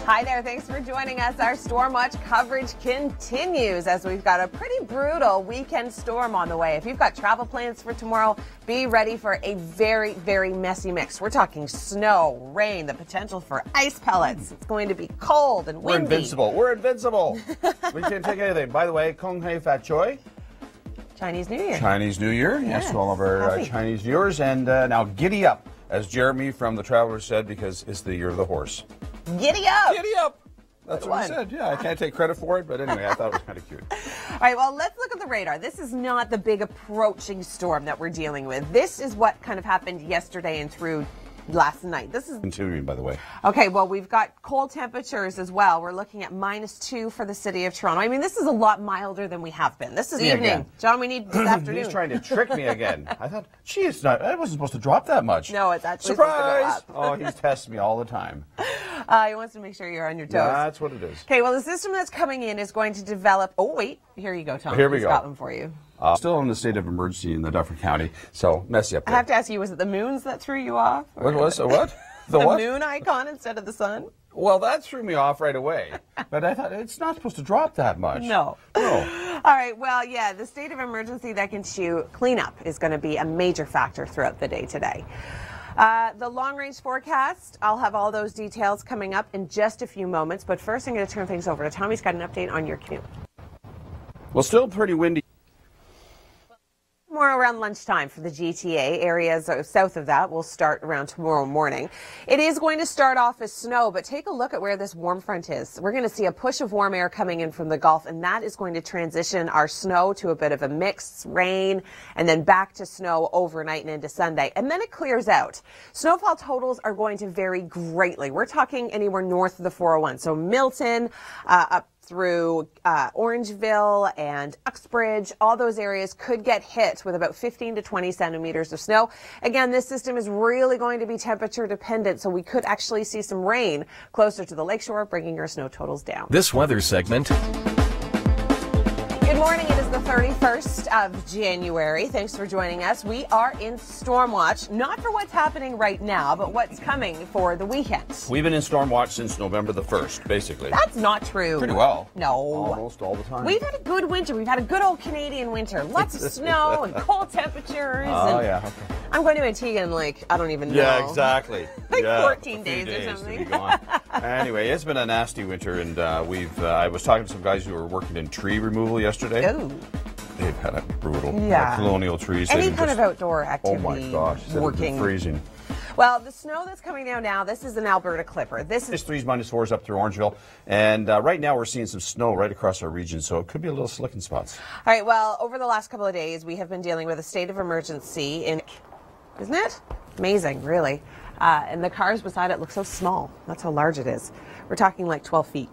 Hi there, thanks for joining us. Our Storm Watch coverage continues as we've got a pretty brutal weekend storm on the way. If you've got travel plans for tomorrow, be ready for a very, very messy mix. We're talking snow, rain, the potential for ice pellets. It's going to be cold and windy. We're invincible. We're invincible. We can't take anything. By the way, Kong Hei Fat Choi. Chinese New Year. Chinese New Year. Yes, to all of our Chinese viewers. And now giddy up, as Jeremy from The Traveler said, because it's the year of the horse. Giddy up! Giddy up! That's what he said. Yeah, I can't take credit for it, but anyway, I thought it was kind of cute. All right, well, let's look at the radar. This is not the big approaching storm that we're dealing with. This is what kind of happened yesterday and through last night. This is continuing, by the way. Okay, well, we've got cold temperatures as well. We're looking at -2 for the city of Toronto. I mean, this is a lot milder than we have been. This is evening. Again. John, we need this afternoon. He's trying to trick me again. I thought, gee, it's not, I wasn't supposed to drop that much. No, it's actually surprise! supposed to go up. Oh, he's testing me all the time. He wants to make sure you're on your toes. That's what it is. Okay, well, the system that's coming in is going to develop. Oh, wait. Here you go, Tom. Here we go. Got them for you. Still in the state of emergency in the Dufferin County, so messy up there. I have to ask you, was it the moons that threw you off? What was it? What? The what? moon icon instead of the sun? Well, that threw me off right away. But I thought, it's not supposed to drop that much. No. No. All right, well, yeah, the state of emergency that can cleanup is going to be a major factor throughout the day today. The long-range forecast, I'll have all those details coming up in just a few moments. But first, I'm going to turn things over to Tom. He's got an update on your commute. Well, still pretty windy. More around lunchtime for the GTA. Areas south of that will start around tomorrow morning. It is going to start off as snow, but take a look at where this warm front is. We're going to see a push of warm air coming in from the Gulf, and that is going to transition our snow to a bit of a mix, rain, and then back to snow overnight and into Sunday. And then it clears out. Snowfall totals are going to vary greatly. We're talking anywhere north of the 401. So Milton, up through Orangeville and Uxbridge, all those areas could get hit with about 15 to 20 centimeters of snow. Again, this system is really going to be temperature dependent, so we could actually see some rain closer to the lakeshore, bringing our snow totals down. This weather segment. Good morning. It is the 31st of January. Thanks for joining us. We are in Storm Watch, not for what's happening right now, but what's coming for the weekend. We've been in Storm Watch since November the 1st, basically. That's not true. Pretty well. No. Almost all the time. We've had a good winter. We've had a good old Canadian winter. Lots of snow and cold temperatures. Oh, and yeah. Okay. I'm going to Antigua in, like, I don't even know. Yeah, exactly. Like yeah, 14 days or something. Anyway, it's been a nasty winter, and I was talking to some guys who were working in tree removal yesterday. Oh. They've had a brutal colonial trees. Any kind of outdoor activity. Oh my gosh, working. Freezing. Well, the snow that's coming down now, this is an Alberta clipper. This is 3s, -4s up through Orangeville, and right now we're seeing some snow right across our region, so it could be a little slick in spots. All right, well, over the last couple of days, we have been dealing with a state of emergency in, isn't it? Amazing, really. And the cars beside it look so small. That's how large it is. We're talking like 12 feet.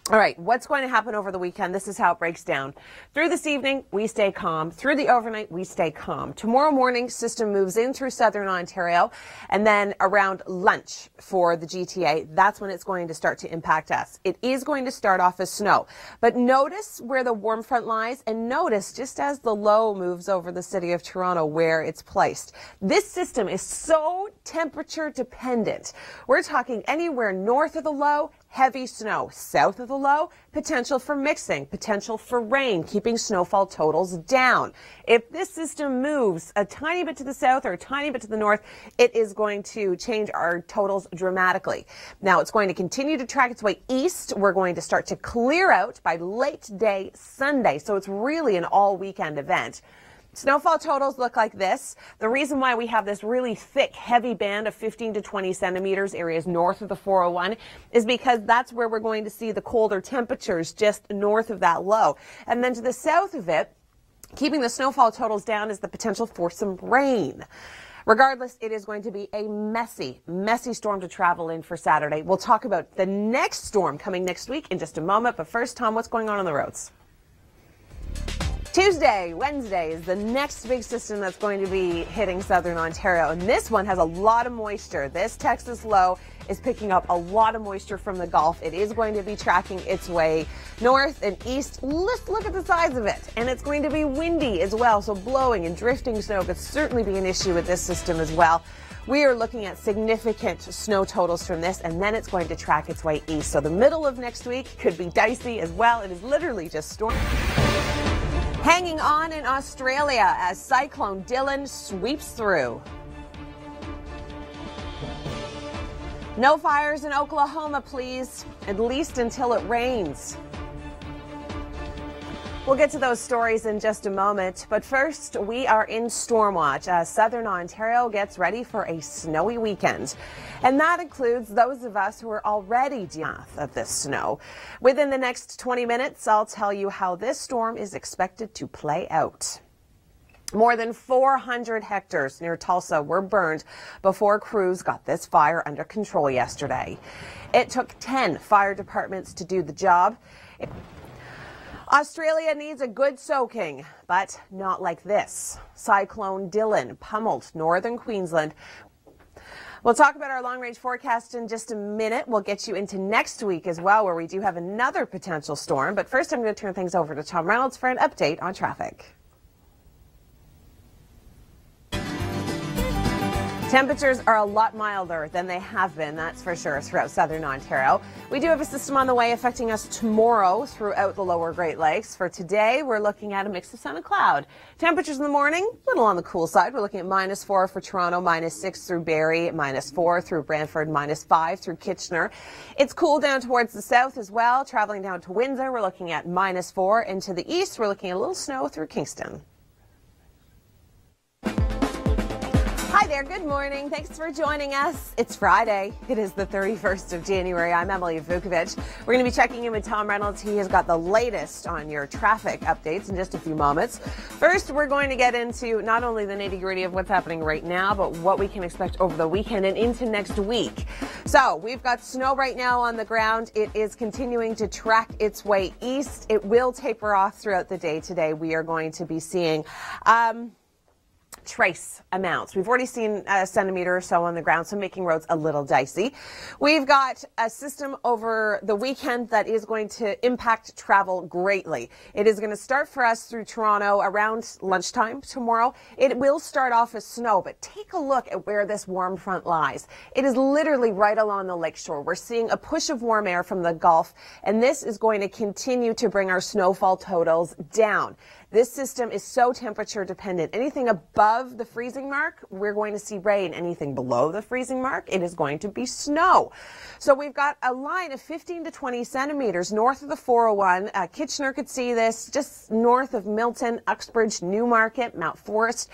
All right, what's going to happen over the weekend? This is how it breaks down. Through this evening, we stay calm. Through the overnight, we stay calm. Tomorrow morning, system moves in through southern Ontario, and then around lunch for the GTA, that's when it's going to start to impact us. It is going to start off as snow, but notice where the warm front lies, and notice just as the low moves over the city of Toronto where it's placed. This system is so temperature dependent. We're talking anywhere north of the low, heavy snow. South of the low, potential for mixing, potential for rain, keeping snowfall totals down. If this system moves a tiny bit to the south or a tiny bit to the north, it is going to change our totals dramatically. Now, it's going to continue to track its way east. We're going to start to clear out by late day Sunday, so it's really an all-weekend event. Snowfall totals look like this. The reason why we have this really thick, heavy band of 15 to 20 centimeters, areas north of the 401, is because that's where we're going to see the colder temperatures just north of that low. And then to the south of it, keeping the snowfall totals down is the potential for some rain. Regardless, it is going to be a messy, messy storm to travel in for Saturday. We'll talk about the next storm coming next week in just a moment. But first, Tom, what's going on the roads? Tuesday, Wednesday is the next big system that's going to be hitting southern Ontario, and this one has a lot of moisture. This Texas low is picking up a lot of moisture from the Gulf. It is going to be tracking its way north and east. Let's look at the size of it, and it's going to be windy as well, so blowing and drifting snow could certainly be an issue with this system as well. We are looking at significant snow totals from this, and then it's going to track its way east. So the middle of next week could be dicey as well. It is literally just storm. Hanging on in Australia as Cyclone Dylan sweeps through. No fires in Oklahoma, please, at least until it rains. We'll get to those stories in just a moment, but first we are in storm watch as southern Ontario gets ready for a snowy weekend. And that includes those of us who are already dealing with this snow. Within the next 20 minutes, I'll tell you how this storm is expected to play out. More than 400 hectares near Tulsa were burned before crews got this fire under control yesterday. It took 10 fire departments to do the job. Australia needs a good soaking, but not like this. Cyclone Dylan pummeled northern Queensland. We'll talk about our long-range forecast in just a minute. We'll get you into next week as well, where we do have another potential storm. But first, I'm going to turn things over to Tom Reynolds for an update on traffic. Temperatures are a lot milder than they have been, that's for sure, throughout southern Ontario. We do have a system on the way affecting us tomorrow throughout the lower Great Lakes. For today, we're looking at a mix of sun and cloud. Temperatures in the morning, a little on the cool side. We're looking at -4 for Toronto, -6 through Barrie, -4 through Brantford, -5 through Kitchener. It's cool down towards the south as well. Traveling down to Windsor, we're looking at -4. And to the east, we're looking at a little snow through Kingston. Hi there, good morning. Thanks for joining us. It's Friday. It is the 31st of January. I'm Emily Vukovic. We're going to be checking in with Tom Reynolds. He has got the latest on your traffic updates in just a few moments. First, we're going to get into not only the nitty-gritty of what's happening right now, but what we can expect over the weekend and into next week. So, we've got snow right now on the ground. It is continuing to track its way east. It will taper off throughout the day today. We are going to be seeing trace amounts. We've already seen a centimeter or so on the ground, so making roads a little dicey. We've got a system over the weekend that is going to impact travel greatly. It is going to start for us through Toronto around lunchtime tomorrow. It will start off as snow, but take a look at where this warm front lies. It is literally right along the lakeshore. We're seeing a push of warm air from the Gulf, and this is going to continue to bring our snowfall totals down. This system is so temperature dependent. Anything above the freezing mark, we're going to see rain. Anything below the freezing mark, it is going to be snow. So we've got a line of 15 to 20 centimeters north of the 401. Kitchener could see this just north of Milton, Uxbridge, Newmarket, Mount Forest,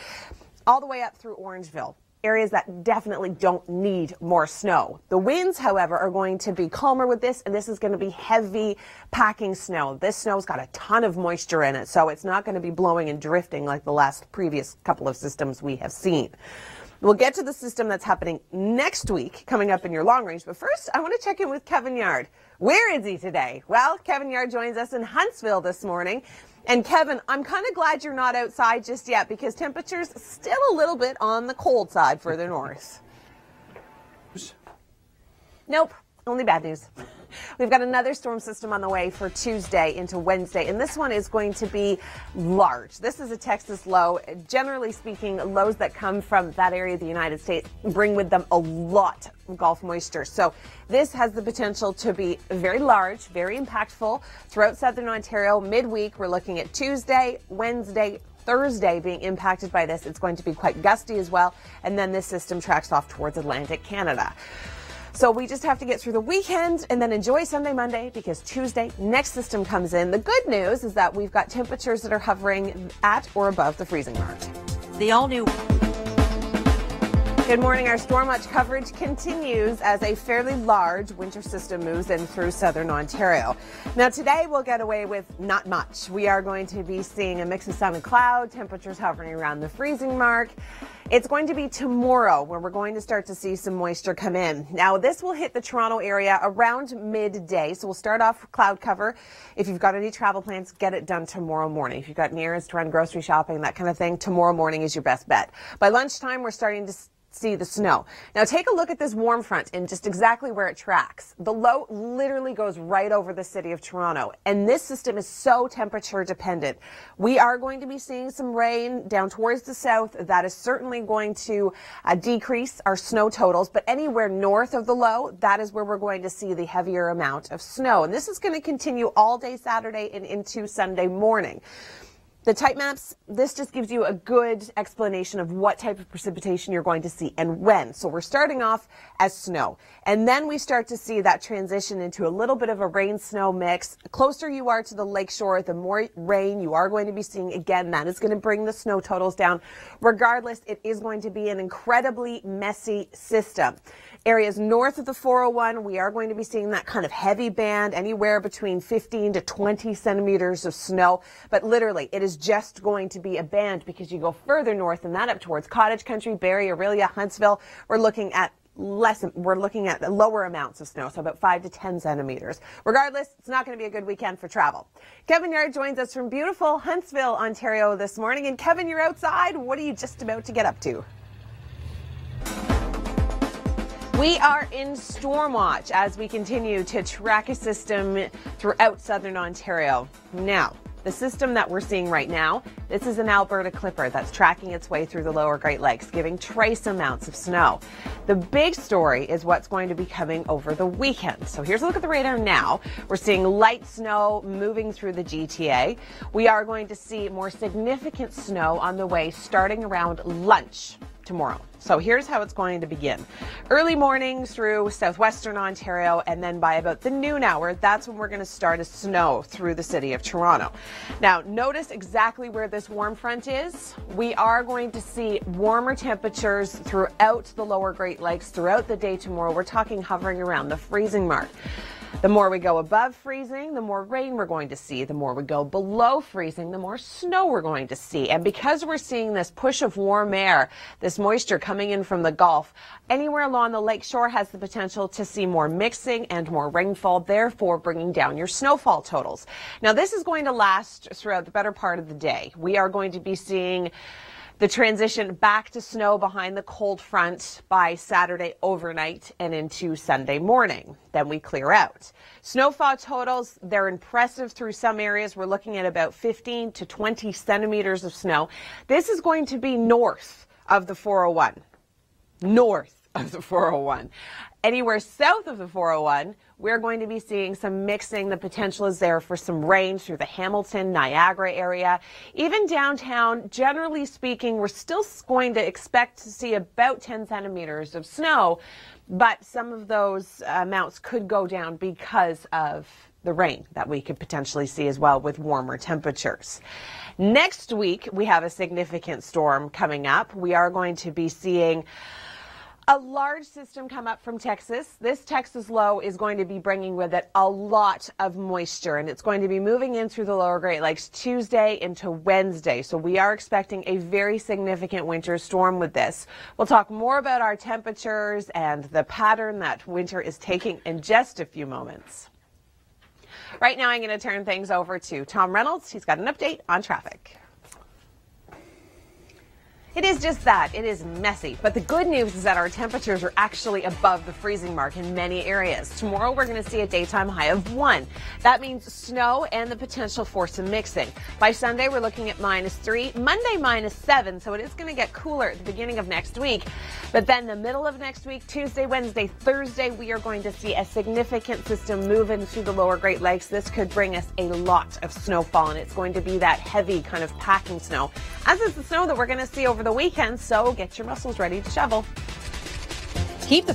all the way up through Orangeville. Areas that definitely don't need more snow. The winds, however, are going to be calmer with this, and this is going to be heavy packing snow. This snow's got a ton of moisture in it, so it's not going to be blowing and drifting like the previous couple of systems we have seen. We'll get to the system that's happening next week, coming up in your long range, but first, I want to check in with Kevin Yard. Where is he today? Well, Kevin Yard joins us in Huntsville this morning. And Kevin, I'm kind of glad you're not outside just yet because temperatures still a little bit on the cold side further north. Nope, only bad news. We've got another storm system on the way for Tuesday into Wednesday, and this one is going to be large. This is a Texas low. Generally speaking, lows that come from that area of the United States bring with them a lot of Gulf moisture. So this has the potential to be very large, very impactful throughout southern Ontario. Midweek, we're looking at Tuesday, Wednesday, Thursday being impacted by this. It's going to be quite gusty as well, and then this system tracks off towards Atlantic Canada. So we just have to get through the weekend and then enjoy Sunday, Monday, because Tuesday, next system comes in. The good news is that we've got temperatures that are hovering at or above the freezing mark. The all-new... Good morning. Our storm watch coverage continues as a fairly large winter system moves in through southern Ontario. Now today we'll get away with not much. We are going to be seeing a mix of sun and cloud, temperatures hovering around the freezing mark. It's going to be tomorrow where we're going to start to see some moisture come in. Now this will hit the Toronto area around midday, so we'll start off with cloud cover. If you've got any travel plans, get it done tomorrow morning. If you've got nearest to run grocery shopping, that kind of thing, tomorrow morning is your best bet. By lunchtime, we're starting to see the snow. Now take a look at this warm front and just exactly where it tracks. The low literally goes right over the city of Toronto, and this system is so temperature dependent. We are going to be seeing some rain down towards the south. That is certainly going to decrease our snow totals, but anywhere north of the low, that is where we're going to see the heavier amount of snow. And this is going to continue all day Saturday and into Sunday morning. The type maps, this just gives you a good explanation of what type of precipitation you're going to see and when. So we're starting off as snow, and then we start to see that transition into a little bit of a rain-snow mix. The closer you are to the lakeshore, the more rain you are going to be seeing. Again, that is going to bring the snow totals down. Regardless, it is going to be an incredibly messy system. Areas north of the 401, we are going to be seeing that kind of heavy band, anywhere between 15 to 20 centimeters of snow. But literally, it is just going to be a band because you go further north than that up towards Cottage Country, Barrie, Orillia, Huntsville. We're looking at lower amounts of snow, so about 5 to 10 centimeters. Regardless, it's not going to be a good weekend for travel. Kevin Yard joins us from beautiful Huntsville, Ontario this morning. And Kevin, you're outside. What are you just about to get up to? We are in storm watch as we continue to track a system throughout southern Ontario. Now, the system that we're seeing right now, this is an Alberta clipper that's tracking its way through the lower Great Lakes, giving trace amounts of snow. The big story is what's going to be coming over the weekend. So here's a look at the radar now. We're seeing light snow moving through the GTA. We are going to see more significant snow on the way starting around lunch tomorrow. So here's how it's going to begin. Early mornings through southwestern Ontario, and then by about the noon hour, that's when we're going to start to snow through the city of Toronto. Now, notice exactly where this warm front is. We are going to see warmer temperatures throughout the lower Great Lakes throughout the day tomorrow. We're talking hovering around the freezing mark. The more we go above freezing, the more rain we're going to see. The more we go below freezing, the more snow we're going to see. And because we're seeing this push of warm air, this moisture coming in from the Gulf, anywhere along the lakeshore has the potential to see more mixing and more rainfall, therefore bringing down your snowfall totals. Now, this is going to last throughout the better part of the day. We are going to be seeing the transition back to snow behind the cold front by Saturday overnight and into Sunday morning. Then we clear out. Snowfall totals, they're impressive through some areas. We're looking at about 15 to 20 centimeters of snow. This is going to be north of the 401. North of the 401. Anywhere south of the 401, we're going to be seeing some mixing. The potential is there for some rain through the Hamilton, Niagara area. Even downtown, generally speaking, we're still going to expect to see about 10 centimeters of snow, but some of those amounts could go down because of the rain that we could potentially see as well with warmer temperatures. Next week, we have a significant storm coming up. We are going to be seeing a large system come up from Texas. This Texas low is going to be bringing with it a lot of moisture, and it's going to be moving in through the lower Great Lakes Tuesday into Wednesday. So we are expecting a very significant winter storm with this. We'll talk more about our temperatures and the pattern that winter is taking in just a few moments. Right now, I'm going to turn things over to Tom Reynolds. He's got an update on traffic. It is just that. It is messy. But the good news is that our temperatures are actually above the freezing mark in many areas. Tomorrow, we're going to see a daytime high of 1. That means snow and the potential for some mixing. By Sunday, we're looking at -3. Monday, -7. So it is going to get cooler at the beginning of next week. But then the middle of next week, Tuesday, Wednesday, Thursday, we are going to see a significant system move into the lower Great Lakes. This could bring us a lot of snowfall, and it's going to be that heavy kind of packing snow, as is the snow that we're going to see over the weekend, so get your muscles ready to shovel. Keep the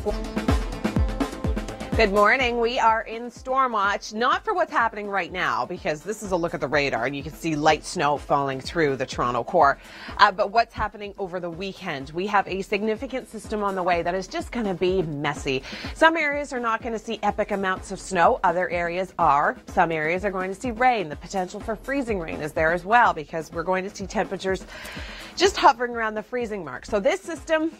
Good morning. We are in storm watch, not for what's happening right now, because this is a look at the radar and you can see light snow falling through the Toronto core. But what's happening over the weekend? We have a significant system on the way that is just going to be messy. Some areas are not going to see epic amounts of snow. Other areas are. Some areas are going to see rain. The potential for freezing rain is there as well, because we're going to see temperatures just hovering around the freezing mark. So this system,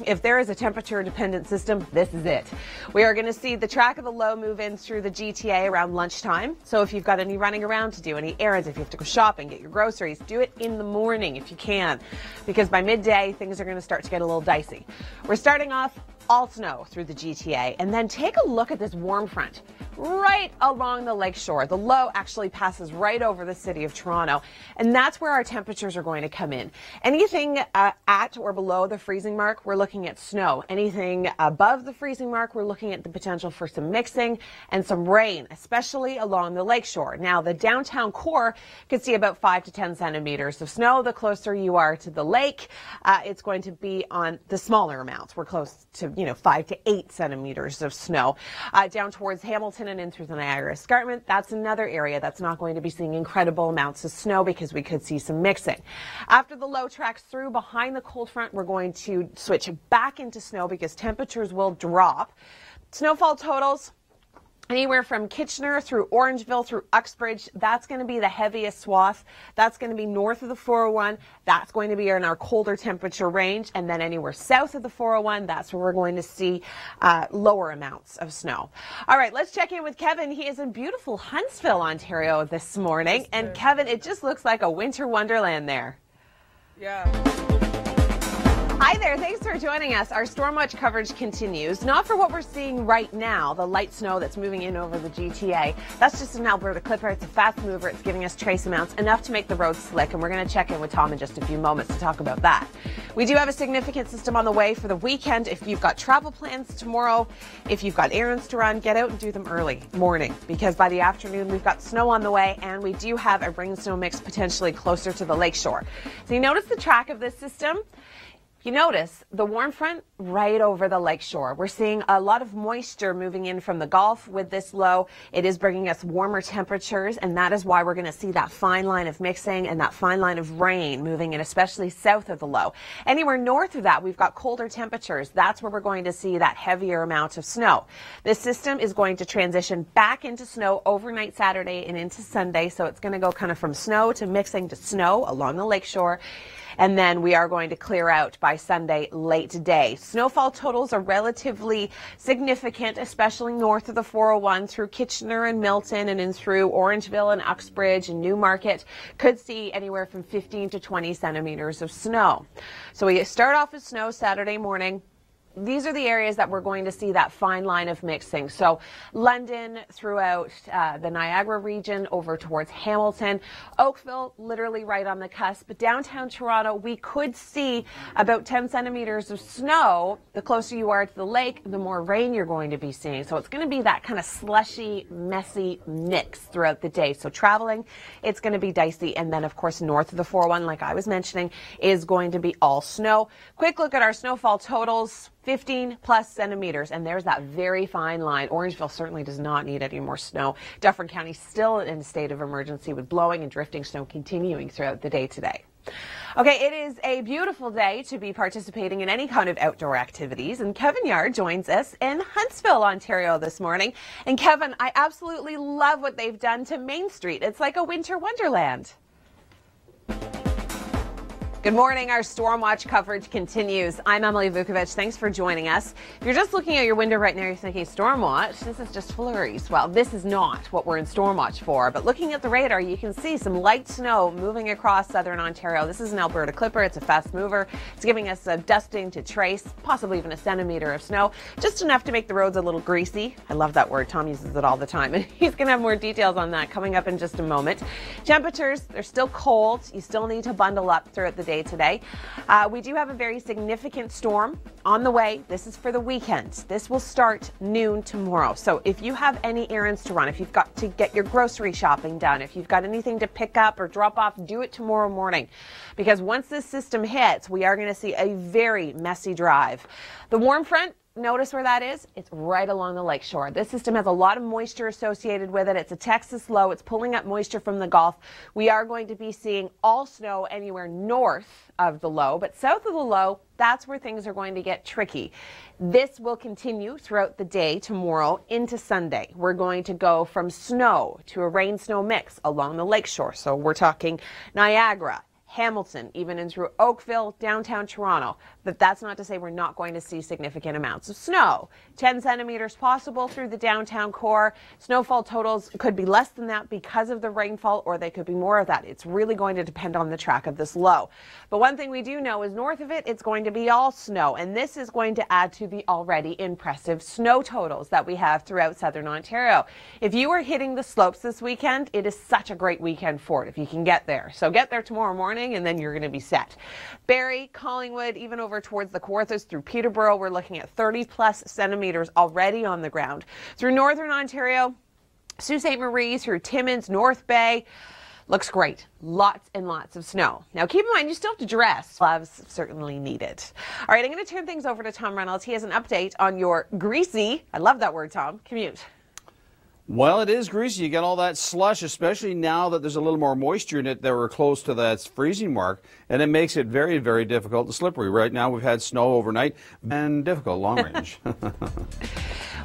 if there is a temperature-dependent system, this is it. We are going to see the track of the low move in through the GTA around lunchtime. So if you've got any running around to do any errands, if you have to go shopping, get your groceries, do it in the morning if you can, because by midday, things are going to start to get a little dicey. We're starting off all snow through the GTA, and then take a look at this warm front right along the lakeshore. The low actually passes right over the city of Toronto, and that's where our temperatures are going to come in. Anything at or below the freezing mark, we're looking at snow. Anything above the freezing mark, we're looking at the potential for some mixing and some rain, especially along the lakeshore. Now, the downtown core could see about 5 to 10 centimeters of snow. The closer you are to the lake, it's going to be on the smaller amounts. We're close to 5 to 8 centimeters of snow. Down towards Hamilton and in through the Niagara Escarpment, that's another area that's not going to be seeing incredible amounts of snow because we could see some mixing. After the low tracks through behind the cold front, we're going to switch back into snow because temperatures will drop. Snowfall totals anywhere from Kitchener through Orangeville through Uxbridge. That's going to be the heaviest swath. That's going to be north of the 401. That's going to be in our colder temperature range. And then anywhere south of the 401, that's where we're going to see lower amounts of snow. All right, let's check in with Kevin. He is in beautiful Huntsville, Ontario this morning. And Kevin, it just looks like a winter wonderland there. Yeah. Hi there, thanks for joining us. Our Storm Watch coverage continues. Not for what we're seeing right now, the light snow that's moving in over the GTA. That's just an Alberta Clipper. It's a fast mover. It's giving us trace amounts, enough to make the roads slick. And we're going to check in with Tom in just a few moments to talk about that. We do have a significant system on the way for the weekend. If you've got travel plans tomorrow, if you've got errands to run, get out and do them early morning, because by the afternoon we've got snow on the way, and we do have a rain snow mix potentially closer to the lakeshore. So you notice the track of this system? You notice the warm front right over the lakeshore. We're seeing a lot of moisture moving in from the Gulf with this low. It is bringing us warmer temperatures, and that is why we're going to see that fine line of mixing and that fine line of rain moving in, especially south of the low. Anywhere north of that, we've got colder temperatures. That's where we're going to see that heavier amount of snow. This system is going to transition back into snow overnight Saturday and into Sunday, so it's going to go kind of from snow to mixing to snow along the lakeshore. And then we are going to clear out by Sunday late today. Snowfall totals are relatively significant, especially north of the 401 through Kitchener and Milton and in through Orangeville and Uxbridge and Newmarket. Could see anywhere from 15 to 20 centimeters of snow. So we start off with snow Saturday morning. These are the areas that we're going to see that fine line of mixing. So London throughout the Niagara region over towards Hamilton, Oakville literally right on the cusp. But downtown Toronto, we could see about 10 centimeters of snow. The closer you are to the lake, the more rain you're going to be seeing. So it's going to be that kind of slushy, messy mix throughout the day. So traveling, it's going to be dicey. And then, of course, north of the 401, like I was mentioning, is going to be all snow. Quick look at our snowfall totals. 15 plus centimeters, and there's that very fine line. Orangeville certainly does not need any more snow. Dufferin County still in a state of emergency with blowing and drifting snow continuing throughout the day today. Okay, it is a beautiful day to be participating in any kind of outdoor activities, and Kevin Yard joins us in Huntsville, Ontario this morning. And Kevin, I absolutely love what they've done to Main Street. It's like a winter wonderland. Good morning. Our Storm Watch coverage continues. I'm Emily Vukovic. Thanks for joining us. If you're just looking at your window right now, you're thinking, Storm Watch? This is just flurries. Well, this is not what we're in Storm Watch for. But looking at the radar, you can see some light snow moving across southern Ontario. This is an Alberta Clipper. It's a fast mover. It's giving us a dusting to trace, possibly even a centimeter of snow, just enough to make the roads a little greasy. I love that word. Tom uses it all the time. And he's going to have more details on that coming up in just a moment. Temperatures, they're still cold. You still need to bundle up throughout the day today. We do have a very significant storm on the way. This is for the weekend. This will start noon tomorrow. So if you have any errands to run, if you've got to get your grocery shopping done, if you've got anything to pick up or drop off, do it tomorrow morning. Because once this system hits, we are going to see a very messy drive. The warm front, notice where that is? It's right along the lakeshore. This system has a lot of moisture associated with it. It's a Texas low. It's pulling up moisture from the Gulf. We are going to be seeing all snow anywhere north of the low, but south of the low, that's where things are going to get tricky. This will continue throughout the day tomorrow into Sunday. We're going to go from snow to a rain-snow mix along the lakeshore. So we're talking Niagara, Hamilton, even in through Oakville, downtown Toronto. But that's not to say we're not going to see significant amounts of snow. 10 centimeters possible through the downtown core. Snowfall totals could be less than that because of the rainfall, or they could be more of that. It's really going to depend on the track of this low. But one thing we do know is north of it, it's going to be all snow, and this is going to add to the already impressive snow totals that we have throughout southern Ontario. If you are hitting the slopes this weekend, it is such a great weekend for it if you can get there. So get there tomorrow morning and then you're going to be set. Barrie, Collingwood, even over towards the Kawarthas through Peterborough, we're looking at 30 plus centimeters already on the ground. Through northern Ontario, Sault Ste. Marie, through Timmins, North Bay, looks great. Lots and lots of snow. Now keep in mind, you still have to dress. Gloves certainly needed. All right, I'm going to turn things over to Tom Reynolds. He has an update on your greasy, I love that word, Tom, commute. Well, it is greasy. You get all that slush, especially now that there's a little more moisture in it that we're close to that freezing mark, and it makes it very, very difficult and slippery. Right now we've had snow overnight and difficult long range.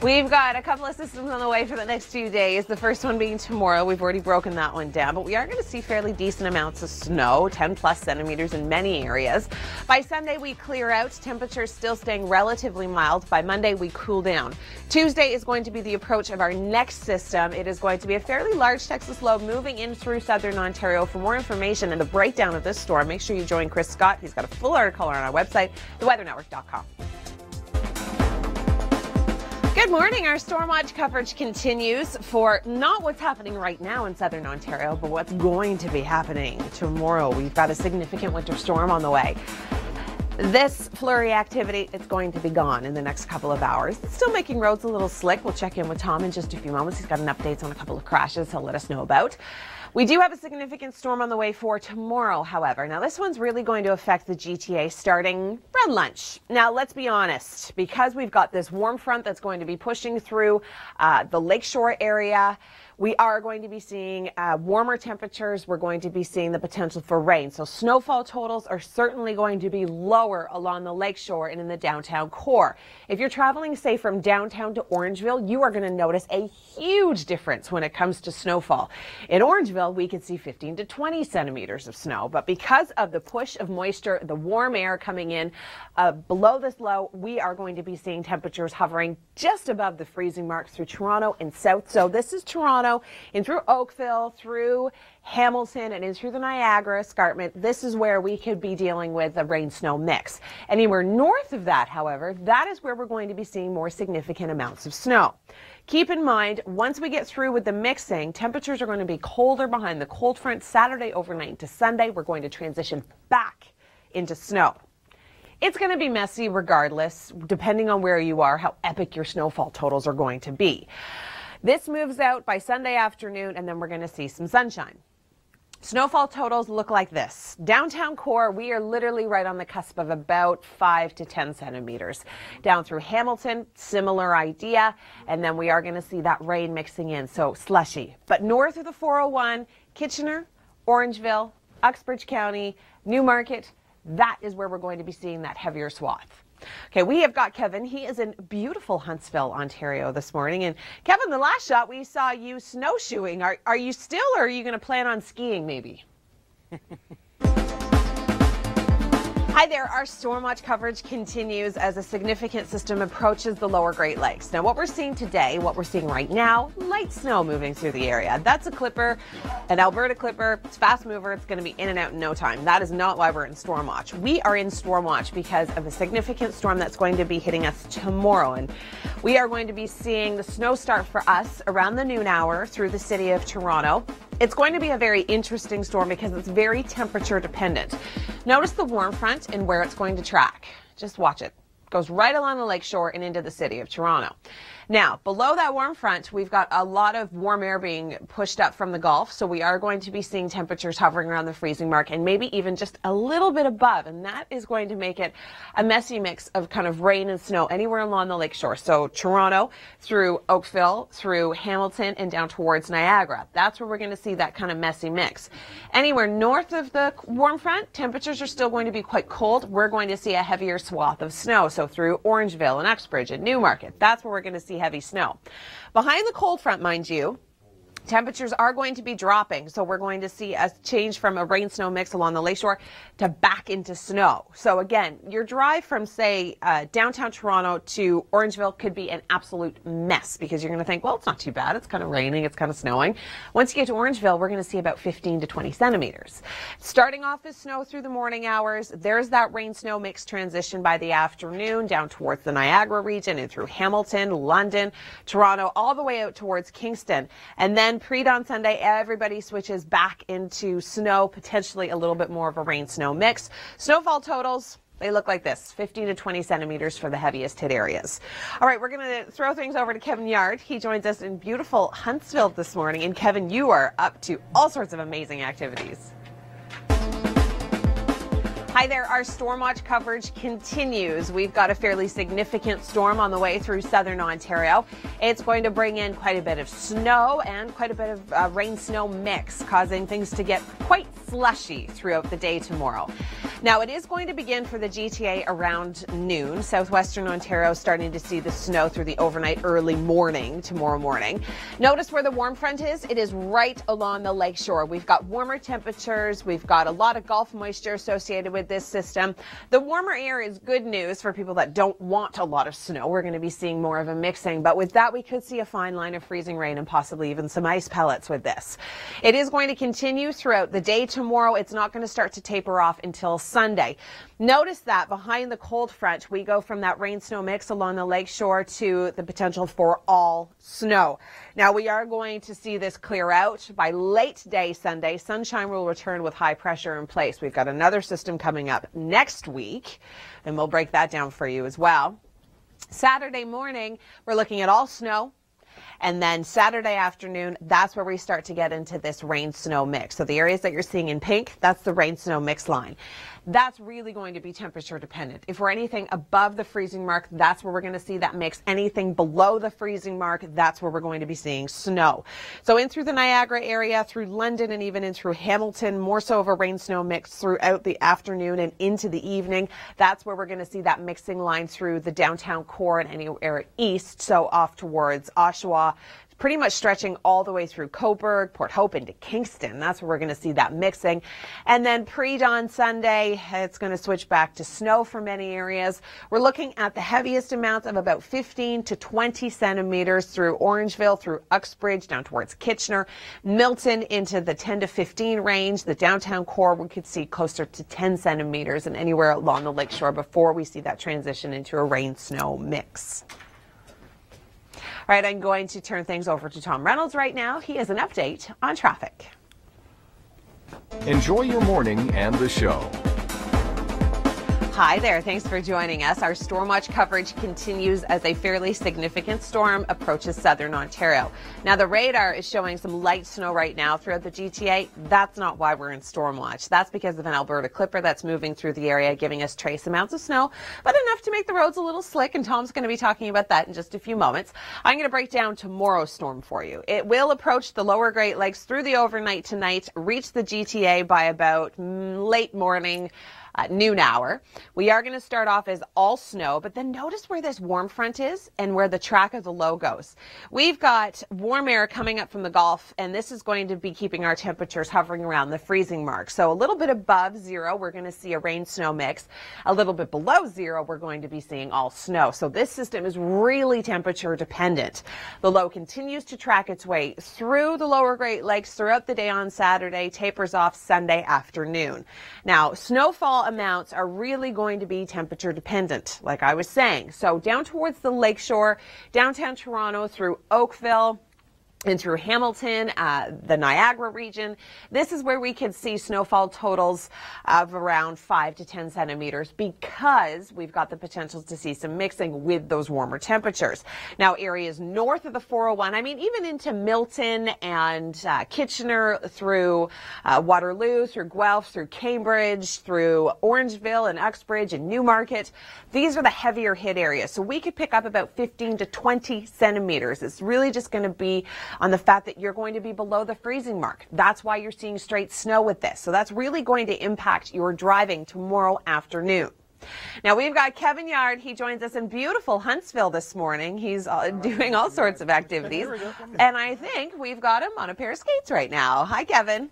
We've got a couple of systems on the way for the next few days. The first one being tomorrow. We've already broken that one down, but we are going to see fairly decent amounts of snow, 10 plus centimeters in many areas. By Sunday, we clear out. Temperatures still staying relatively mild. By Monday, we cool down. Tuesday is going to be the approach of our next system. It is going to be a fairly large Texas low moving in through southern Ontario. For more information and the breakdown of this storm, make sure you join Chris Scott. He's got a full article on our website, theweathernetwork.com. Good morning. Our Storm Watch coverage continues for not what's happening right now in southern Ontario, but what's going to be happening tomorrow. We've got a significant winter storm on the way. This flurry activity, it's going to be gone in the next couple of hours. It's still making roads a little slick. We'll check in with Tom in just a few moments. He's got an update on a couple of crashes he'll let us know about. We do have a significant storm on the way for tomorrow, however. Now, this one's really going to affect the GTA starting around lunch. Now, let's be honest, because we've got this warm front that's going to be pushing through the lakeshore area, we are going to be seeing warmer temperatures. We're going to be seeing the potential for rain. So snowfall totals are certainly going to be lower along the lakeshore and in the downtown core. If you're traveling, say, from downtown to Orangeville, you are going to notice a huge difference when it comes to snowfall. In Orangeville, we could see 15 to 20 centimeters of snow. But because of the push of moisture, the warm air coming in below this low, we are going to be seeing temperatures hovering just above the freezing mark through Toronto and south. So this is Toronto. In through Oakville, through Hamilton, and in through the Niagara escarpment. This is where we could be dealing with a rain-snow mix. Anywhere north of that, however, that is where we're going to be seeing more significant amounts of snow. Keep in mind, once we get through with the mixing, temperatures are going to be colder behind the cold front. Saturday overnight to Sunday, we're going to transition back into snow. It's going to be messy regardless, depending on where you are, how epic your snowfall totals are going to be. This moves out by Sunday afternoon, and then we're going to see some sunshine. Snowfall totals look like this. Downtown core, we are literally right on the cusp of about 5 to 10 centimeters. Down through Hamilton, similar idea, and then we are going to see that rain mixing in, so slushy. But north of the 401, Kitchener, Orangeville, Uxbridge County, Newmarket, that is where we're going to be seeing that heavier swath. Okay, we have got Kevin. He is in beautiful Huntsville, Ontario this morning. And Kevin, the last shot we saw you snowshoeing. Are you still, or are you going to plan on skiing maybe? Hi there, our Storm Watch coverage continues as a significant system approaches the lower Great Lakes. Now what we're seeing today, what we're seeing right now, light snow moving through the area. That's a clipper, an Alberta clipper. It's fast mover. It's going to be in and out in no time. That is not why we're in Storm Watch. We are in Storm Watch because of a significant storm that's going to be hitting us tomorrow. And we are going to be seeing the snow start for us around the noon hour through the city of Toronto. It's going to be a very interesting storm because it's very temperature dependent. Notice the warm front and where it's going to track. Just watch it. It goes right along the lakeshore and into the city of Toronto. Now, below that warm front, we've got a lot of warm air being pushed up from the Gulf, so we are going to be seeing temperatures hovering around the freezing mark and maybe even just a little bit above, and that is going to make it a messy mix of kind of rain and snow anywhere along the lakeshore. So Toronto, through Oakville, through Hamilton, and down towards Niagara. That's where we're going to see that kind of messy mix. Anywhere north of the warm front, temperatures are still going to be quite cold. We're going to see a heavier swath of snow, so through Orangeville and Uxbridge and Newmarket. That's where we're going to see heavy snow. Behind the cold front, mind you, Temperatures are going to be dropping, so we're going to see a change from a rain-snow mix along the lakeshore to back into snow. So again, your drive from, say, downtown Toronto to Orangeville could be an absolute mess because you're going to think, well, it's not too bad. It's kind of raining. It's kind of snowing. Once you get to Orangeville, we're going to see about 15 to 20 centimeters. Starting off as snow through the morning hours, there's that rain-snow mix transition by the afternoon down towards the Niagara region and through Hamilton, London, Toronto, all the way out towards Kingston. And then pre-dawn Sunday, everybody switches back into snow, potentially a little bit more of a rain-snow mix. Snowfall totals, they look like this, 15 to 20 centimeters for the heaviest hit areas. All right, we're going to throw things over to Kevin Yard. He joins us in beautiful Huntsville this morning. And Kevin, you are up to all sorts of amazing activities. Hi there, our storm watch coverage continues. We've got a fairly significant storm on the way through southern Ontario. It's going to bring in quite a bit of snow and quite a bit of rain-snow mix, causing things to get quite slushy throughout the day tomorrow. Now, it is going to begin for the GTA around noon. Southwestern Ontario starting to see the snow through the overnight early morning tomorrow morning. Notice where the warm front is. It is right along the lakeshore. We've got warmer temperatures. We've got a lot of Gulf moisture associated with this system. The warmer air is good news for people that don't want a lot of snow. We're going to be seeing more of a mixing, but with that we could see a fine line of freezing rain and possibly even some ice pellets with this. It is going to continue throughout the day tomorrow. It's not going to start to taper off until Sunday. Notice that behind the cold front we go from that rain-snow mix along the lakeshore to the potential for all snow. Now we are going to see this clear out by late day Sunday. Sunshine will return with high pressure in place. We've got another system coming up next week, and we'll break that down for you as well. Saturday morning, we're looking at all snow. And then Saturday afternoon, that's where we start to get into this rain-snow mix. So the areas that you're seeing in pink, that's the rain-snow mix line. That's really going to be temperature dependent. If we're anything above the freezing mark, that's where we're going to see that mix. Anything below the freezing mark, that's where we're going to be seeing snow. So in through the Niagara area, through London, and even in through Hamilton, more so of a rain-snow mix throughout the afternoon and into the evening. That's where we're going to see that mixing line through the downtown core and anywhere east, so off towards Oshawa, pretty much stretching all the way through Cobourg, Port Hope into Kingston. That's where we're going to see that mixing. And then pre-dawn Sunday, it's going to switch back to snow for many areas. We're looking at the heaviest amounts of about 15 to 20 centimeters through Orangeville, through Uxbridge, down towards Kitchener, Milton into the 10 to 15 range. The downtown core, we could see closer to 10 centimeters and anywhere along the lakeshore before we see that transition into a rain-snow mix. All right, I'm going to turn things over to Tom Reynolds right now. He has an update on traffic. Enjoy your morning and the show. Hi there. Thanks for joining us. Our storm watch coverage continues as a fairly significant storm approaches southern Ontario. Now, the radar is showing some light snow right now throughout the GTA. That's not why we're in storm watch. That's because of an Alberta clipper that's moving through the area, giving us trace amounts of snow, but enough to make the roads a little slick, and Tom's going to be talking about that in just a few moments. I'm going to break down tomorrow's storm for you. It will approach the lower Great Lakes through the overnight tonight, reach the GTA by about late morning, noon hour. We are going to start off as all snow, but then notice where this warm front is and where the track of the low goes. We've got warm air coming up from the Gulf, and this is going to be keeping our temperatures hovering around the freezing mark. So a little bit above zero, we're going to see a rain-snow mix. A little bit below zero, we're going to be seeing all snow. So this system is really temperature dependent. The low continues to track its way through the lower Great Lakes throughout the day on Saturday, tapers off Sunday afternoon. Now, snowfall amounts are really going to be temperature dependent, like I was saying. So down towards the lakeshore, downtown Toronto through Oakville, and through Hamilton, the Niagara region, this is where we could see snowfall totals of around 5 to 10 centimeters because we've got the potential to see some mixing with those warmer temperatures. Now, areas north of the 401, I mean, even into Milton and Kitchener, through Waterloo, through Guelph, through Cambridge, through Orangeville and Uxbridge and Newmarket, these are the heavier hit areas. So we could pick up about 15 to 20 centimeters. It's really just going to be on the fact that you're going to be below the freezing mark. That's why you're seeing straight snow with this. So that's really going to impact your driving tomorrow afternoon. Now we've got Kevin Yard. He joins us in beautiful Huntsville this morning. He's doing all sorts of activities. And I think we've got him on a pair of skates right now. Hi, Kevin.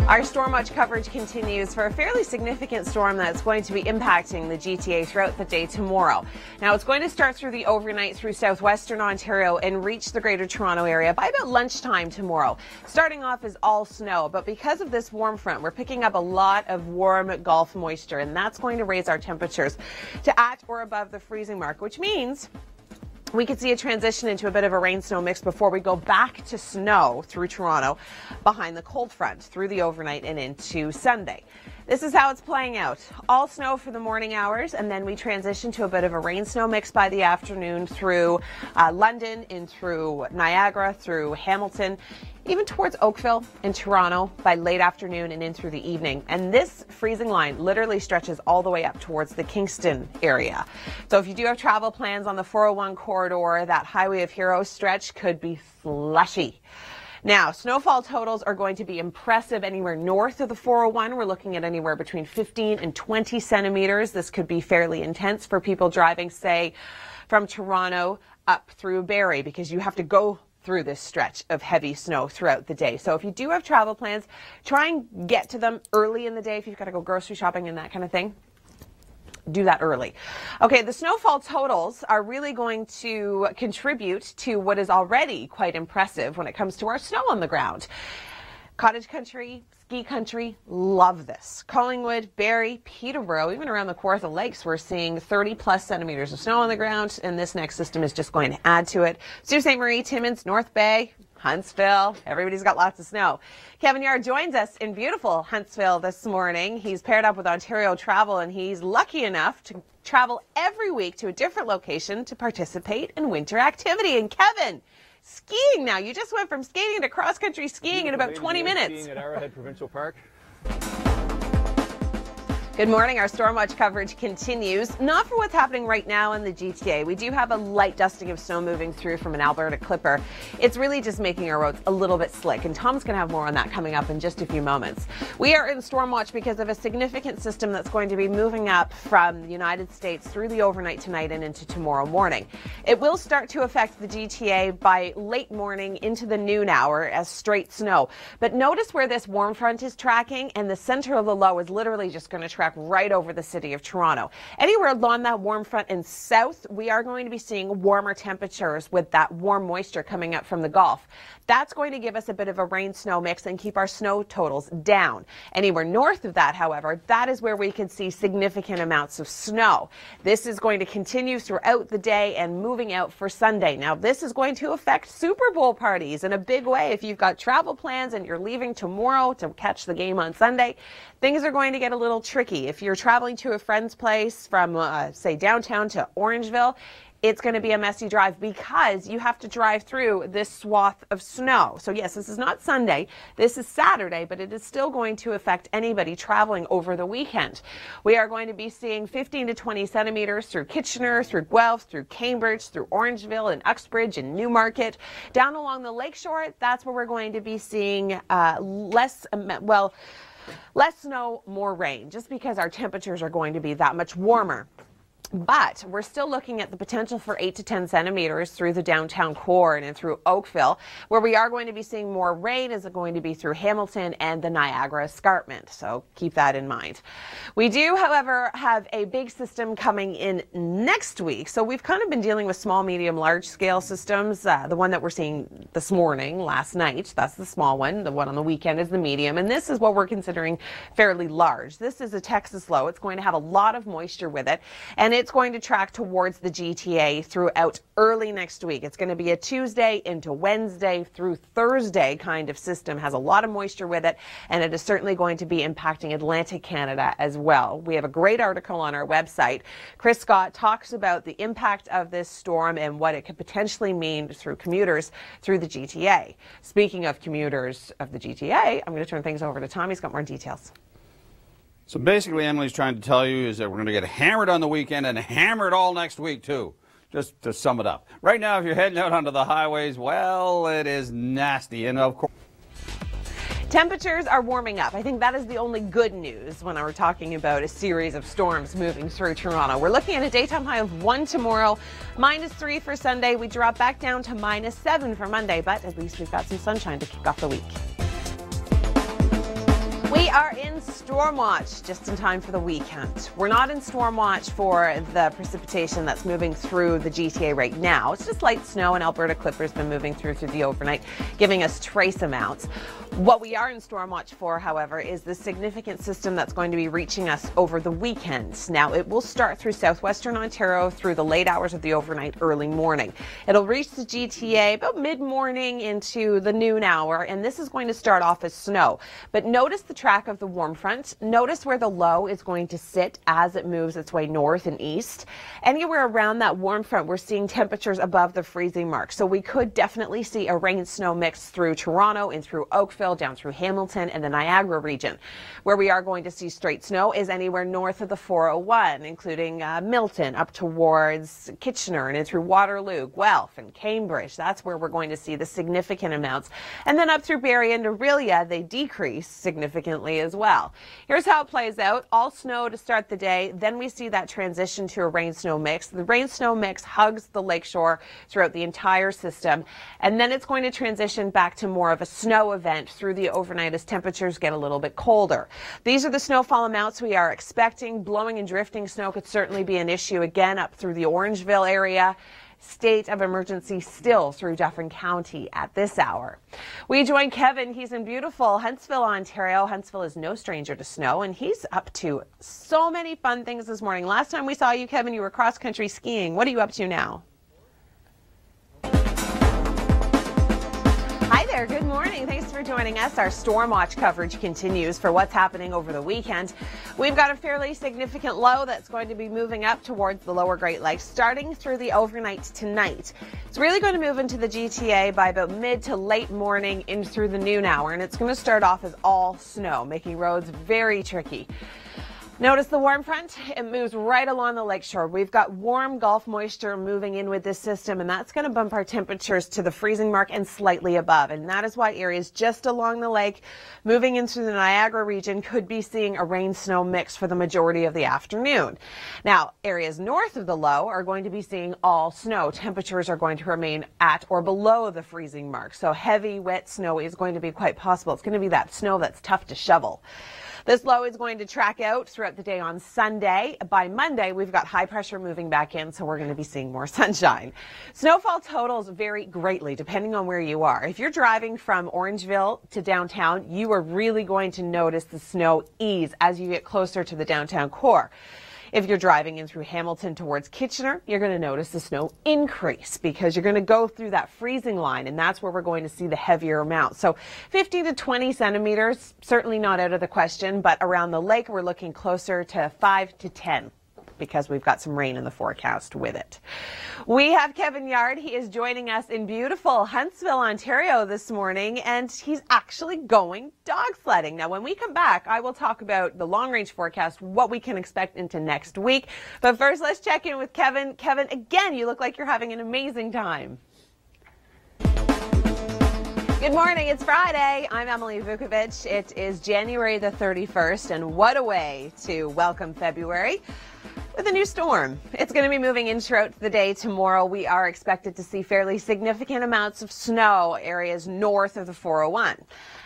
Our Storm Watch coverage continues for a fairly significant storm that's going to be impacting the GTA throughout the day tomorrow. Now, it's going to start through the overnight through southwestern Ontario and reach the Greater Toronto area by about lunchtime tomorrow. Starting off is all snow, but because of this warm front, we're picking up a lot of warm Gulf moisture, and that's going to raise our temperatures to at or above the freezing mark, which means we could see a transition into a bit of a rain-snow mix before we go back to snow through Toronto behind the cold front through the overnight and into Sunday. This is how it's playing out. All snow for the morning hours, and then we transition to a bit of a rain-snow mix by the afternoon through London, in through Niagara, through Hamilton, even towards Oakville and Toronto by late afternoon and in through the evening. And this freezing line literally stretches all the way up towards the Kingston area. So if you do have travel plans on the 401 corridor, that Highway of Heroes stretch could be slushy. Now, snowfall totals are going to be impressive anywhere north of the 401. We're looking at anywhere between 15 and 20 centimeters. This could be fairly intense for people driving, say, from Toronto up through Barrie, because you have to go through this stretch of heavy snow throughout the day. So if you do have travel plans, try and get to them early in the day if you've got to go grocery shopping and that kind of thing. Do that early. Okay, the snowfall totals are really going to contribute to what is already quite impressive when it comes to our snow on the ground. Cottage country, ski country, love this. Collingwood, Barrie, Peterborough, even around the Kawartha Lakes, we're seeing 30 plus centimeters of snow on the ground, and this next system is just going to add to it. Sault Ste. Marie, Timmins, North Bay, Huntsville, everybody's got lots of snow. Kevin Yard joins us in beautiful Huntsville this morning. He's paired up with Ontario Travel, and he's lucky enough to travel every week to a different location to participate in winter activity. And Kevin, skiing now. You just went from skating to cross-country skiing in about 20 minutes. Skiing at Arrowhead Provincial Park. Good morning. Our Storm Watch coverage continues. Not for what's happening right now in the GTA. We do have a light dusting of snow moving through from an Alberta clipper. It's really just making our roads a little bit slick, and Tom's going to have more on that coming up in just a few moments. We are in Storm Watch because of a significant system that's going to be moving up from the United States through the overnight tonight and into tomorrow morning. It will start to affect the GTA by late morning into the noon hour as straight snow. But notice where this warm front is tracking, and the center of the low is literally just going to track right over the city of Toronto. Anywhere along that warm front and south, we are going to be seeing warmer temperatures with that warm moisture coming up from the Gulf. That's going to give us a bit of a rain-snow mix and keep our snow totals down. Anywhere north of that, however, that is where we can see significant amounts of snow. This is going to continue throughout the day and moving out for Sunday. Now, this is going to affect Super Bowl parties in a big way. If you've got travel plans and you're leaving tomorrow to catch the game on Sunday, things are going to get a little tricky. If you're traveling to a friend's place from, say, downtown to Orangeville, it's going to be a messy drive because you have to drive through this swath of snow. So yes, this is not Sunday, this is Saturday, but it is still going to affect anybody traveling over the weekend. We are going to be seeing 15 to 20 centimeters through Kitchener, through Guelph, through Cambridge, through Orangeville and Uxbridge and Newmarket. Down along the lakeshore, that's where we're going to be seeing less snow, more rain, just because our temperatures are going to be that much warmer. But we're still looking at the potential for 8 to 10 centimeters through the downtown core and through Oakville. Where we are going to be seeing more rain is going to be through Hamilton and the Niagara Escarpment. So keep that in mind. We do, however, have a big system coming in next week. So we've kind of been dealing with small, medium, large scale systems. The one that we're seeing this morning, last night, that's the small one. The one on the weekend is the medium. And this is what we're considering fairly large. This is a Texas low. It's going to have a lot of moisture with it. And it's going to track towards the GTA throughout early next week. It's going to be a Tuesday into Wednesday through Thursday kind of system. Has a lot of moisture with it, and it is certainly going to be impacting Atlantic Canada as well. We have a great article on our website. Chris Scott talks about the impact of this storm and what it could potentially mean through commuters through the GTA. Speaking of commuters of the GTA, I'm going to turn things over to Tom. He's got more details. So basically, Emily's trying to tell you is that we're going to get hammered on the weekend and hammered all next week, too. Just to sum it up. Right now, if you're heading out onto the highways, well, it is nasty. And of course, Temperatures are warming up. I think that is the only good news when we're talking about a series of storms moving through Toronto. We're looking at a daytime high of 1 tomorrow, -3 for Sunday. We drop back down to -7 for Monday, but at least we've got some sunshine to kick off the week. We are in storm watch just in time for the weekend. We're not in storm watch for the precipitation that's moving through the GTA right now. It's just light snow, and Alberta Clipper's been moving through the overnight, giving us trace amounts. What we are in storm watch for, however, is the significant system that's going to be reaching us over the weekend. Now, it will start through southwestern Ontario through the late hours of the overnight, early morning. It'll reach the GTA about mid-morning into the noon hour, and this is going to start off as snow. But notice the track of the warm front. Notice where the low is going to sit as it moves its way north and east. Anywhere around that warm front, we're seeing temperatures above the freezing mark. So we could definitely see a rain-snow mix through Toronto and through Oakville, down through Hamilton and the Niagara region. Where we are going to see straight snow is anywhere north of the 401, including Milton up towards Kitchener and in through Waterloo, Guelph and Cambridge. That's where we're going to see the significant amounts. And then up through Barrie and Orillia, they decrease significantly as well. Here's how it plays out. All snow to start the day. Then we see that transition to a rain-snow mix. The rain-snow mix hugs the lakeshore throughout the entire system. And then it's going to transition back to more of a snow event through the overnight as temperatures get a little bit colder. These are the snowfall amounts we are expecting. Blowing and drifting snow could certainly be an issue again up through the Orangeville area. State of emergency still through Dufferin County at this hour. We join Kevin. He's in beautiful Huntsville, Ontario. Huntsville is no stranger to snow, and he's up to so many fun things this morning. Last time we saw you, Kevin, you were cross-country skiing. What are you up to now? Hi there. Good morning. Thanks for joining us. Our storm watch coverage continues for what's happening over the weekend. We've got a fairly significant low that's going to be moving up towards the lower Great Lakes starting through the overnight tonight. It's really going to move into the GTA by about mid to late morning in through the noon hour, and it's going to start off as all snow, making roads very tricky. Notice the warm front, it moves right along the lakeshore. We've got warm Gulf moisture moving in with this system, and that's going to bump our temperatures to the freezing mark and slightly above. And that is why areas just along the lake, moving into the Niagara region, could be seeing a rain-snow mix for the majority of the afternoon. Now, areas north of the low are going to be seeing all snow. Temperatures are going to remain at or below the freezing mark. So heavy, wet snow is going to be quite possible. It's going to be that snow that's tough to shovel. This low is going to track out throughout the day on Sunday. By Monday, we've got high pressure moving back in, so we're going to be seeing more sunshine. Snowfall totals vary greatly depending on where you are. If you're driving from Orangeville to downtown, you are really going to notice the snow ease as you get closer to the downtown core. If you're driving in through Hamilton towards Kitchener, you're going to notice the snow increase because you're going to go through that freezing line, and that's where we're going to see the heavier amount. So 50 to 20 centimeters, certainly not out of the question, but around the lake, we're looking closer to 5 to 10. Because we've got some rain in the forecast with it. We have Kevin Yard. He is joining us in beautiful Huntsville, Ontario this morning, and he's actually going dog sledding. Now, when we come back, I will talk about the long-range forecast, what we can expect into next week. But first, let's check in with Kevin. Kevin, again, you look like you're having an amazing time. Good morning. It's Friday. I'm Emily Vukovic. It is January the 31st, and what a way to welcome February with a new storm. It's going to be moving in throughout the day tomorrow. We are expected to see fairly significant amounts of snow areas north of the 401.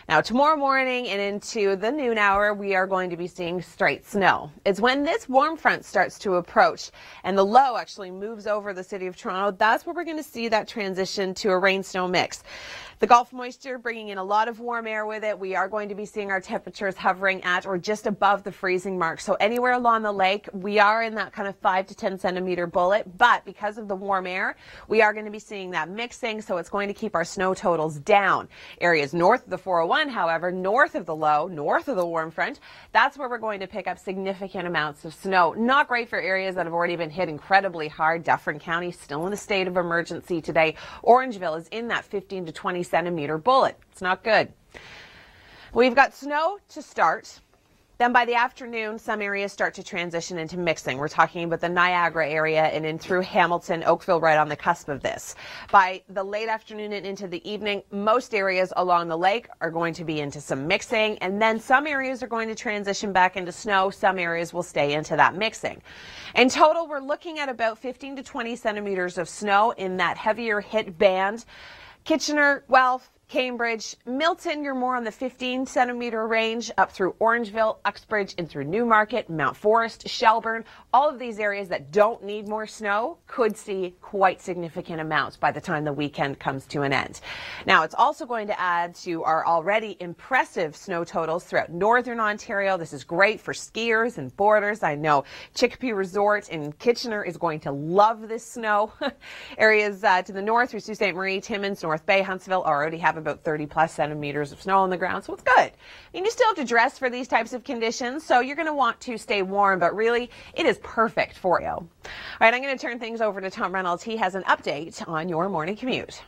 Now, tomorrow morning and into the noon hour, we are going to be seeing straight snow. It's when this warm front starts to approach and the low actually moves over the city of Toronto. That's where we're going to see that transition to a rain-snow mix. The Gulf moisture bringing in a lot of warm air with it. We are going to be seeing our temperatures hovering at or just above the freezing mark. So anywhere along the lake, we are in that kind of 5 to 10 centimeter bullet. But because of the warm air, we are going to be seeing that mixing. So it's going to keep our snow totals down. Areas north of the 401, however, north of the low, north of the warm front, that's where we're going to pick up significant amounts of snow. Not great for areas that have already been hit incredibly hard. Dufferin County still in a state of emergency today. Orangeville is in that 15 to 20 centimeter bullet. It's not good. We've got snow to start. Then by the afternoon, some areas start to transition into mixing. We're talking about the Niagara area and in through Hamilton, Oakville, right on the cusp of this. By the late afternoon and into the evening, most areas along the lake are going to be into some mixing, and then some areas are going to transition back into snow. Some areas will stay into that mixing. In total, we're looking at about 15 to 20 centimeters of snow in that heavier hit band. Kitchener, Guelph, Cambridge, Milton, you're more on the 15 centimeter range, up through Orangeville, Uxbridge, and through Newmarket, Mount Forest, Shelburne. All of these areas that don't need more snow could see quite significant amounts by the time the weekend comes to an end. Now, it's also going to add to our already impressive snow totals throughout northern Ontario. This is great for skiers and boarders. I know Chicopee Resort in Kitchener is going to love this snow. Areas to the north through Sault Ste. Marie, Timmins, North Bay, Huntsville already have about 30 plus centimeters of snow on the ground, so it's good. And you still have to dress for these types of conditions, so you're going to want to stay warm, but really it is perfect for you. All right, I'm going to turn things over to Tom Reynolds. He has an update on your morning commute.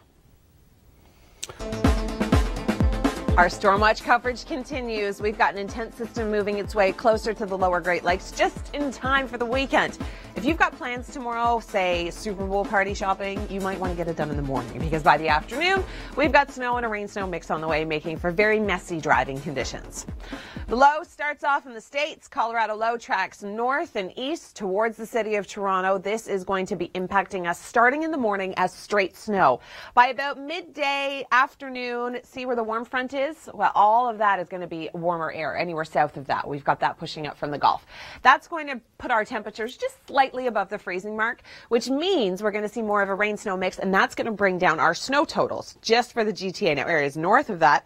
Our Storm Watch coverage continues. We've got an intense system moving its way closer to the lower Great Lakes just in time for the weekend. If you've got plans tomorrow, say Super Bowl party shopping, you might want to get it done in the morning, because by the afternoon, we've got snow and a rain-snow mix on the way, making for very messy driving conditions. The low starts off in the States. Colorado low tracks north and east towards the city of Toronto. This is going to be impacting us starting in the morning as straight snow. By about midday, afternoon, see where the warm front is? Well, all of that is going to be warmer air anywhere south of that. We've got that pushing up from the Gulf. That's going to put our temperatures just slightly above the freezing mark, which means we're going to see more of a rain-snow mix, and that's going to bring down our snow totals just for the GTA. Now, areas north of that,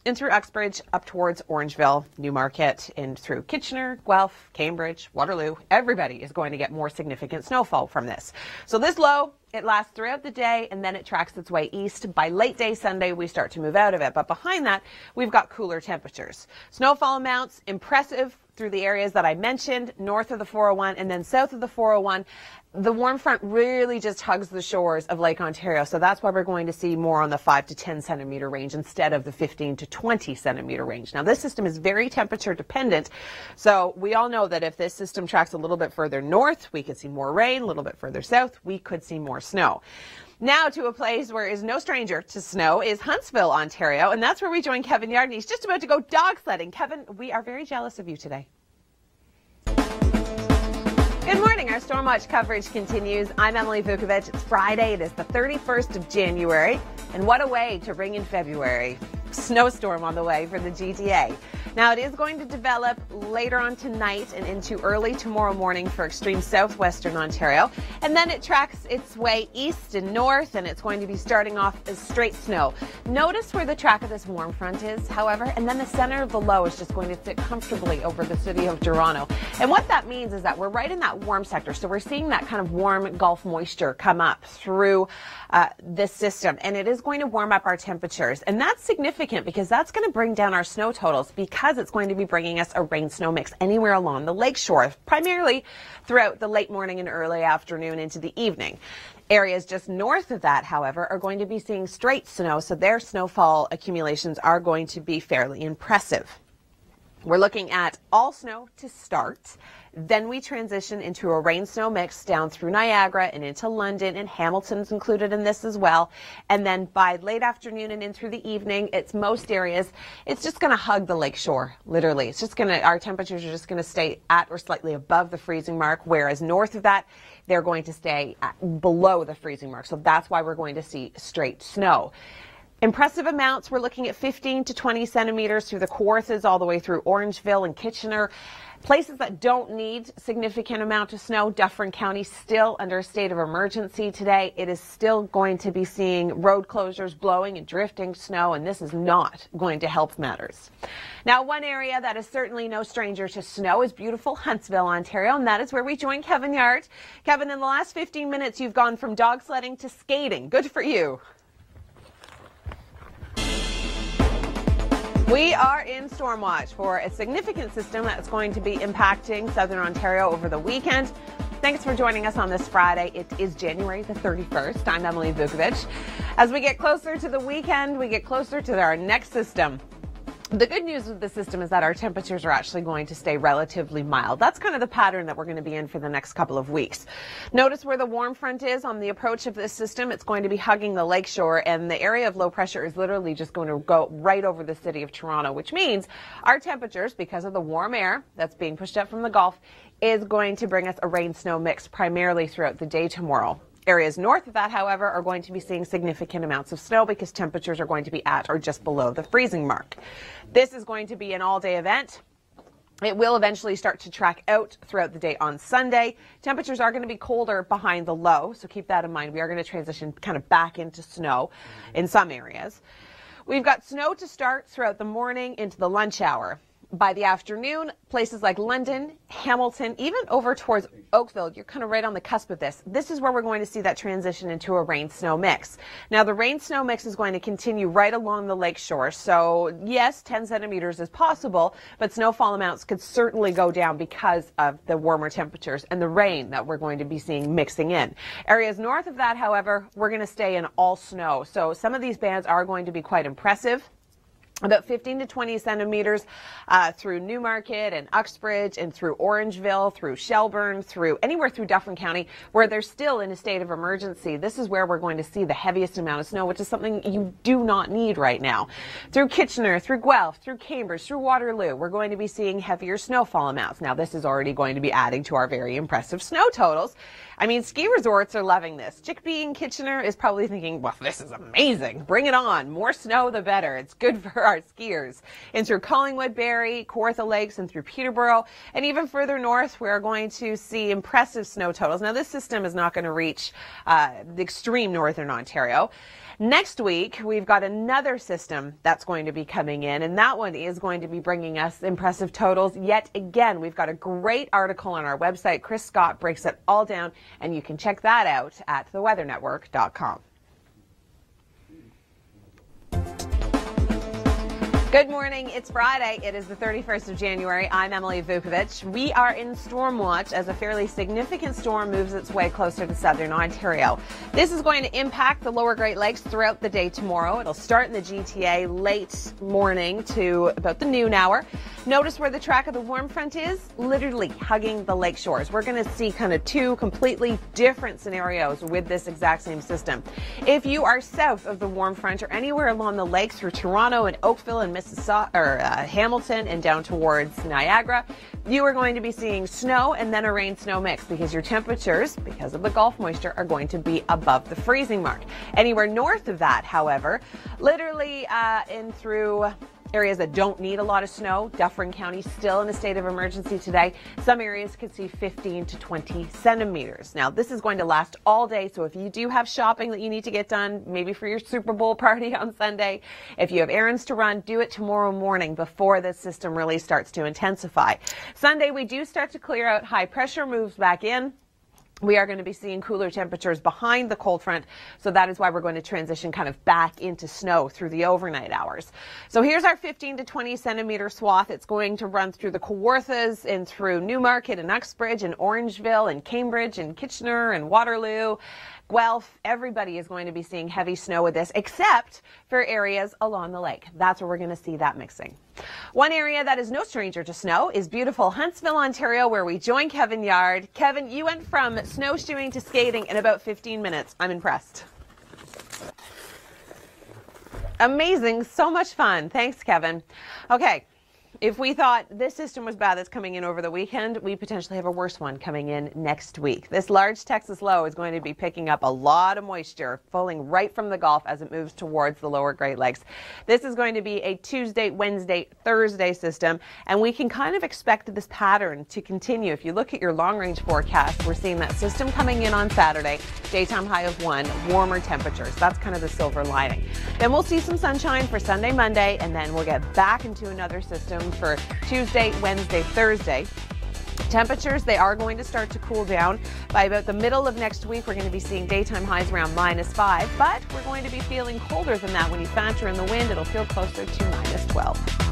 in through Uxbridge, up towards Orangeville, Newmarket, and through Kitchener, Guelph, Cambridge, Waterloo. Everybody is going to get more significant snowfall from this. So this low, it lasts throughout the day, and then it tracks its way east. By late day Sunday, we start to move out of it. But behind that, we've got cooler temperatures. Snowfall amounts, impressive through the areas that I mentioned, north of the 401 and then south of the 401. The warm front really just hugs the shores of Lake Ontario, so that's why we're going to see more on the 5 to 10 centimeter range instead of the 15 to 20 centimeter range. Now, this system is very temperature dependent, so we all know that if this system tracks a little bit further north, we could see more rain. A little bit further south, we could see more snow. Now to a place where is no stranger to snow is Huntsville, Ontario, and that's where we join Kevin Yard, and he's just about to go dog sledding. Kevin, we are very jealous of you today. Good morning. Our Storm Watch coverage continues. I'm Emily Vukovic. It's Friday. It is the 31st of January. And what a way to ring in February. Snowstorm on the way for the GTA. Now, it is going to develop later on tonight and into early tomorrow morning for extreme southwestern Ontario. And then it tracks its way east and north, and it's going to be starting off as straight snow. Notice where the track of this warm front is, however, and then the center of the low is just going to sit comfortably over the city of Toronto. And what that means is that we're right in that warm sector. So we're seeing that kind of warm Gulf moisture come up through this system, and it is going to warm up our temperatures. And that's significant because that's going to bring down our snow totals, because it's going to be bringing us a rain-snow mix anywhere along the lakeshore, primarily throughout the late morning and early afternoon into the evening. Areas just north of that, however, are going to be seeing straight snow, so their snowfall accumulations are going to be fairly impressive. We're looking at all snow to start. Then we transition into a rain-snow mix down through Niagara and into London, and Hamilton's included in this as well. And then by late afternoon and in through the evening, it's most areas, it's just going to hug the lake shore, literally. It's just going to, our temperatures are just going to stay at or slightly above the freezing mark, whereas north of that, they're going to stay below the freezing mark. So that's why we're going to see straight snow. Impressive amounts. We're looking at 15 to 20 centimeters through the Kawarthas all the way through Orangeville and Kitchener. Places that don't need significant amount of snow, Dufferin County still under a state of emergency today. It is still going to be seeing road closures, blowing and drifting snow, and this is not going to help matters. Now, one area that is certainly no stranger to snow is beautiful Huntsville, Ontario, and that is where we join Kevin Yard. Kevin, in the last 15 minutes, you've gone from dog sledding to skating. Good for you. We are in storm watch for a significant system that's going to be impacting southern Ontario over the weekend. Thanks for joining us on this Friday. It is January the 31st. I'm Emily Vukovic. As we get closer to the weekend, we get closer to our next system. The good news with the system is that our temperatures are actually going to stay relatively mild. That's kind of the pattern that we're going to be in for the next couple of weeks. Notice where the warm front is on the approach of this system. It's going to be hugging the lakeshore, and the area of low pressure is literally just going to go right over the city of Toronto, which means our temperatures, because of the warm air that's being pushed up from the Gulf, is going to bring us a rain-snow mix primarily throughout the day tomorrow. Areas north of that, however, are going to be seeing significant amounts of snow because temperatures are going to be at or just below the freezing mark. This is going to be an all-day event. It will eventually start to track out throughout the day on Sunday. Temperatures are going to be colder behind the low, so keep that in mind. We are going to transition kind of back into snow in some areas. We've got snow to start throughout the morning into the lunch hour. By the afternoon, places like London, Hamilton, even over towards Oakville, you're kind of right on the cusp of this. This is where we're going to see that transition into a rain-snow mix. Now, the rain-snow mix is going to continue right along the lakeshore. So, yes, 10 centimeters is possible, but snowfall amounts could certainly go down because of the warmer temperatures and the rain that we're going to be seeing mixing in. Areas north of that, however, we're going to stay in all snow. So some of these bands are going to be quite impressive. About 15 to 20 centimeters through Newmarket and Uxbridge and through Orangeville, through Shelburne, through anywhere through Dufferin County where they're still in a state of emergency. This is where we're going to see the heaviest amount of snow, which is something you do not need right now. Through Kitchener, through Guelph, through Cambridge, through Waterloo, we're going to be seeing heavier snowfall amounts. Now, this is already going to be adding to our very impressive snow totals. I mean, ski resorts are loving this. Chickpea and Kitchener is probably thinking, well, this is amazing. Bring it on. More snow, the better. It's good for our skiers. And through Collingwood, Barrie, Kawartha Lakes, and through Peterborough, and even further north, we're going to see impressive snow totals. Now, this system is not going to reach the extreme northern Ontario. Next week, we've got another system that's going to be coming in, and that one is going to be bringing us impressive totals. Yet again, we've got a great article on our website. Chris Scott breaks it all down, and you can check that out at theweathernetwork.com. Good morning. It's Friday. It is the 31st of January. I'm Emily Vukovic. We are in storm watch as a fairly significant storm moves its way closer to southern Ontario. This is going to impact the lower Great Lakes throughout the day tomorrow. It'll start in the GTA late morning to about the noon hour. Notice where the track of the warm front is, literally hugging the lake shores. We're going to see kind of two completely different scenarios with this exact same system. If you are south of the warm front or anywhere along the lake through Toronto and Oakville and Hamilton and down towards Niagara, you are going to be seeing snow and then a rain-snow mix because your temperatures, because of the Gulf moisture, are going to be above the freezing mark. Anywhere north of that, however, literally in through areas that don't need a lot of snow. Dufferin County still in a state of emergency today. Some areas could see 15 to 20 centimeters. Now, this is going to last all day, so if you do have shopping that you need to get done, maybe for your Super Bowl party on Sunday, if you have errands to run, do it tomorrow morning before this system really starts to intensify. Sunday, we do start to clear out. High pressure moves back in. We are going to be seeing cooler temperatures behind the cold front, so that is why we're going to transition kind of back into snow through the overnight hours. So here's our 15 to 20 centimeter swath. It's going to run through the Kawarthas and through Newmarket and Uxbridge and Orangeville and Cambridge and Kitchener and Waterloo. Guelph, everybody is going to be seeing heavy snow with this, except for areas along the lake. That's where we're going to see that mixing. One area that is no stranger to snow is beautiful Huntsville, Ontario, where we join Kevin Yard. Kevin, you went from snowshoeing to skating in about 15 minutes. I'm impressed. Amazing. So much fun. Thanks, Kevin. Okay. If we thought this system was bad that's coming in over the weekend, we potentially have a worse one coming in next week. This large Texas low is going to be picking up a lot of moisture, pulling right from the Gulf as it moves towards the lower Great Lakes. This is going to be a Tuesday, Wednesday, Thursday system, and we can kind of expect this pattern to continue. If you look at your long-range forecast, we're seeing that system coming in on Saturday, daytime high of 1, warmer temperatures. That's kind of the silver lining. Then we'll see some sunshine for Sunday, Monday, and then we'll get back into another system for Tuesday, Wednesday, Thursday. Temperatures, they are going to start to cool down. By about the middle of next week, we're going to be seeing daytime highs around -5, but we're going to be feeling colder than that. When you factor in the wind, it'll feel closer to -12.